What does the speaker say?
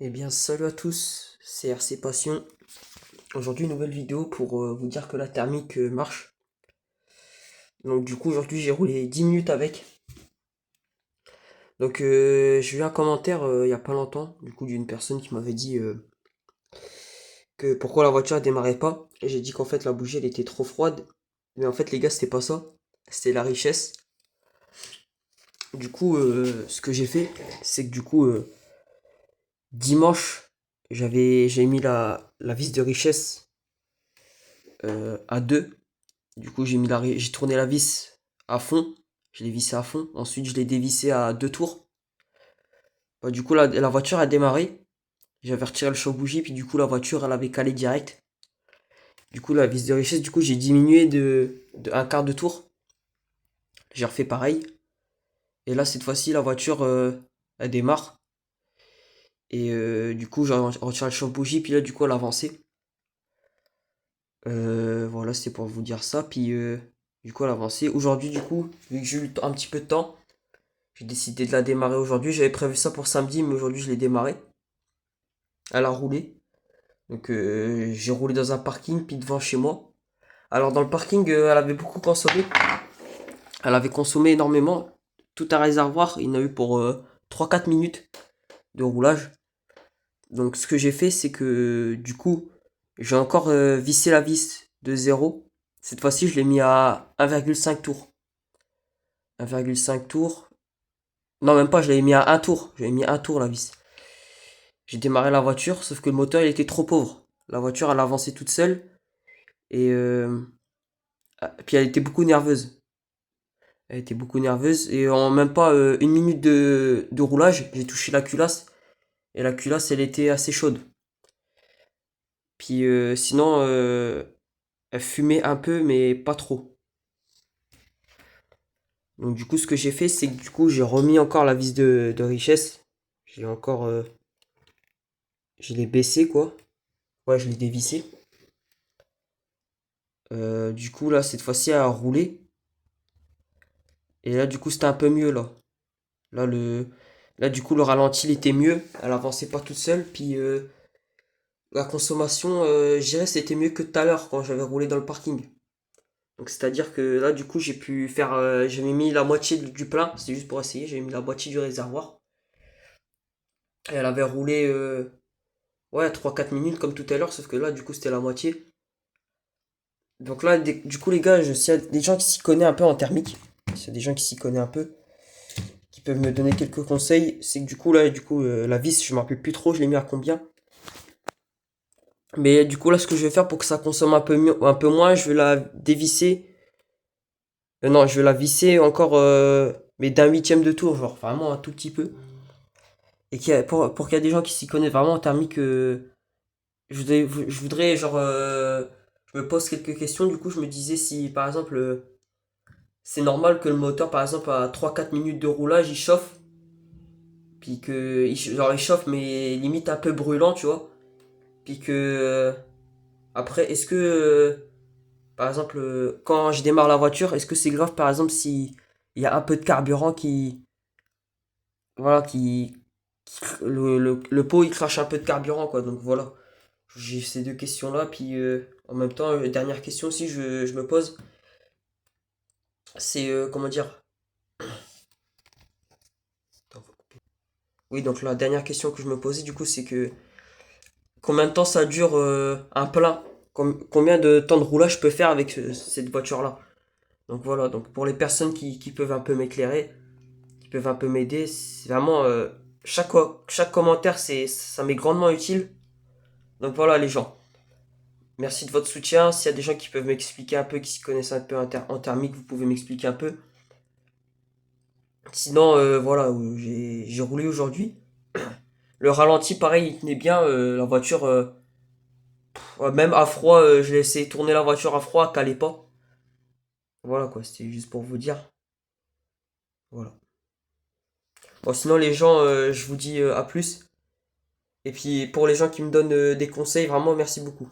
Eh bien, salut à tous, c'est RC Passion. Aujourd'hui, nouvelle vidéo pour vous dire que la thermique marche. Donc, du coup, aujourd'hui, j'ai roulé 10 minutes avec. Donc, j'ai eu un commentaire il y a pas longtemps, du coup, d'une personne qui m'avait dit que pourquoi la voiture ne démarrait pas. Et j'ai dit qu'en fait, la bougie, elle était trop froide. Mais en fait, les gars, c'était pas ça. C'était la richesse. Du coup, ce que j'ai fait, c'est que du coup, dimanche, j'ai mis la vis de richesse à 2. Du coup, j'ai tourné la vis à fond. Je l'ai vissé à fond. Ensuite, je l'ai dévissé à 2 tours. Bah, du coup, la voiture a démarré. J'avais retiré le chaud-bougie, puis du coup, la voiture, elle avait calé direct. Du coup, la vis de richesse, du coup, j'ai diminué de un quart de tour. J'ai refait pareil. Et là, cette fois-ci, la voiture, elle démarre. Et du coup, j'ai retiré le chaud-bougie, puis là, du coup, elle a avancé. Voilà, c'est pour vous dire ça. Puis, du coup, elle a avancé. Aujourd'hui, du coup, vu que j'ai eu un petit peu de temps, j'ai décidé de la démarrer aujourd'hui. J'avais prévu ça pour samedi, mais aujourd'hui je l'ai démarré. Elle a roulé. Donc j'ai roulé dans un parking, puis devant chez moi. Alors dans le parking, elle avait beaucoup consommé. Elle avait consommé énormément. Tout un réservoir. Il y en a eu pour 3-4 minutes de roulage. Donc ce que j'ai fait, c'est que du coup, j'ai encore vissé la vis de zéro. Cette fois-ci, je l'ai mis à 1,5 tour. 1,5 tour. Non, même pas, je l'avais mis à un tour. J'avais mis un tour la vis. J'ai démarré la voiture, sauf que le moteur il était trop pauvre. La voiture elle avançait toute seule et puis elle était beaucoup nerveuse. Elle était beaucoup nerveuse et en même pas une minute de roulage, j'ai touché la culasse et la culasse elle était assez chaude. Puis sinon elle fumait un peu mais pas trop. Donc du coup ce que j'ai fait c'est que du coup j'ai remis encore la vis de richesse. J'ai encore je l'ai baissé quoi. Ouais je l'ai dévissé. Du coup là cette fois-ci elle a roulé. Et là du coup c'était un peu mieux là. Là, là, du coup, le ralenti, il était mieux. Elle avançait pas toute seule. Puis la consommation, je dirais, c'était mieux que tout à l'heure quand j'avais roulé dans le parking. Donc, c'est-à-dire que là, du coup, j'ai pu faire. J'avais mis la moitié du plein. C'était juste pour essayer. J'avais mis la moitié du réservoir. Et elle avait roulé, ouais, 3-4 minutes comme tout à l'heure. Sauf que là, du coup, c'était la moitié. Donc là, du coup, les gars, s'il y a des gens qui s'y connaissent un peu en thermique, s'il y a des gens qui s'y connaissent un peu, qui peuvent me donner quelques conseils, c'est que du coup, là, du coup, la vis, je me rappelle plus trop, je l'ai mis à combien. Mais du coup, là, ce que je vais faire pour que ça consomme un peu moins, je vais la dévisser. Non, je vais la visser encore, mais d'un huitième de tour, genre vraiment un tout petit peu. Et pour qu'il y ait des gens qui s'y connaissent vraiment en thermique, je voudrais, genre, je me pose quelques questions. Du coup, je me disais si, par exemple, c'est normal que le moteur, par exemple, à 3-4 minutes de roulage, il chauffe. Puis que, genre, il chauffe, mais limite un peu brûlant, tu vois. Puis que, après, est-ce que. Par exemple, quand je démarre la voiture, est-ce que c'est grave, par exemple, si il y a un peu de carburant voilà, le pot il crache un peu de carburant, quoi. Donc voilà, j'ai ces deux questions-là. Puis en même temps, dernière question aussi, je me pose, c'est comment dire? Attends, faut couper. Oui, donc la dernière question que je me posais, du coup, c'est que combien de temps ça dure un plein? Combien de temps de roulage je peux faire avec cette voiture-là? Donc voilà, donc pour les personnes qui peuvent un peu m'éclairer, qui peuvent un peu m'aider. C'est vraiment chaque, chaque commentaire, ça m'est grandement utile. Donc voilà les gens. Merci de votre soutien. S'il y a des gens qui peuvent m'expliquer un peu, qui s'y connaissent un peu en thermique, vous pouvez m'expliquer un peu. Sinon, voilà, j'ai roulé aujourd'hui. Le ralenti, pareil, il tenait bien. La voiture, ouais, même à froid, je l'ai essayé de tourner la voiture à froid, elle calait pas. Voilà quoi, c'était juste pour vous dire. Voilà. Bon, sinon les gens, je vous dis à plus. Et puis pour les gens qui me donnent des conseils, vraiment merci beaucoup.